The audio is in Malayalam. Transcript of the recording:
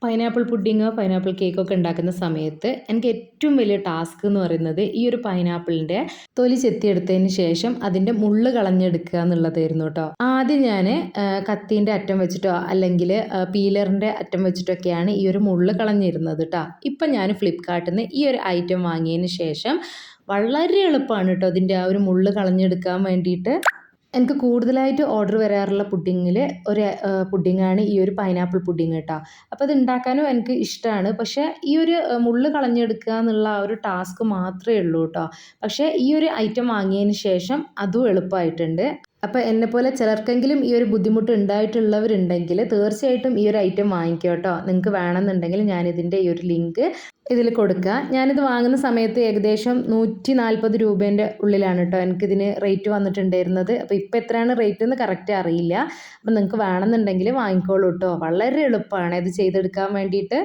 പൈനാപ്പിൾ പുഡിങ്ങോ പൈനാപ്പിൾ കേക്കൊക്കെ ഉണ്ടാക്കുന്ന സമയത്ത് എനിക്ക് ഏറ്റവും വലിയ ടാസ്ക് എന്ന് പറയുന്നത് ഈ ഒരു പൈനാപ്പിളിൻ്റെ തൊലി ചെത്തിയെടുത്തതിന് ശേഷം അതിൻ്റെ മുള്ള് കളഞ്ഞെടുക്കുക എന്നുള്ളതായിരുന്നു കേട്ടോ. ആദ്യം ഞാൻ കത്തീൻ്റെ അറ്റം വെച്ചിട്ടോ അല്ലെങ്കിൽ പീലറിൻ്റെ അറ്റം വെച്ചിട്ടൊക്കെയാണ് ഈ ഒരു മുള്ള് കളഞ്ഞിരുന്നത് കേട്ടോ. ഇപ്പം ഞാൻ ഫ്ലിപ്കാർട്ടിൽ നിന്ന് ഈ ഒരു ഐറ്റം വാങ്ങിയതിന് ശേഷം വളരെ എളുപ്പമാണ് കേട്ടോ അതിൻ്റെ ആ ഒരു മുള്ള് കളഞ്ഞെടുക്കാൻ വേണ്ടിയിട്ട്. എനിക്ക് കൂടുതലായിട്ട് ഓർഡർ വരാറുള്ള പുഡിങ്ങിൽ ഒരു പുഡിങ്ങാണ് ഈ ഒരു പൈനാപ്പിൾ പുഡിങ് കേട്ടോ. അപ്പോൾ അത് ഉണ്ടാക്കാനും എനിക്ക് ഇഷ്ടമാണ്. പക്ഷേ ഈ ഒരു മുള്ള് കളഞ്ഞെടുക്കുക എന്നുള്ള ആ ഒരു ടാസ്ക് മാത്രമേ ഉള്ളൂ കേട്ടോ. പക്ഷേ ഈ ഒരു ഐറ്റം വാങ്ങിയതിന് ശേഷം അതും എളുപ്പമായിട്ടുണ്ട്. അപ്പോൾ എന്നെപ്പോലെ ചിലർക്കെങ്കിലും ഈ ഒരു ബുദ്ധിമുട്ട് ഉണ്ടായിട്ടുള്ളവരുണ്ടെങ്കിൽ തീർച്ചയായിട്ടും ഈ ഒരു ഐറ്റം വാങ്ങിക്കുക കേട്ടോ. നിങ്ങൾക്ക് വേണമെന്നുണ്ടെങ്കിൽ ഞാനിതിൻ്റെ ഈ ഒരു ലിങ്ക് ഇതിൽ കൊടുക്കുക. ഞാനിത് വാങ്ങുന്ന സമയത്ത് ഏകദേശം 140 രൂപേൻ്റെ ഉള്ളിലാണ് കേട്ടോ എനിക്കിതിന് റേറ്റ് വന്നിട്ടുണ്ടായിരുന്നത്. അപ്പോൾ ഇപ്പോൾ എത്രയാണ് റേറ്റ് എന്ന് കറക്റ്റ് അറിയില്ല. അപ്പോൾ നിങ്ങൾക്ക് വേണമെന്നുണ്ടെങ്കിൽ വാങ്ങിക്കോളൂ കേട്ടോ. വളരെ എളുപ്പമാണ് ഇത് ചെയ്തെടുക്കാൻ വേണ്ടിയിട്ട്.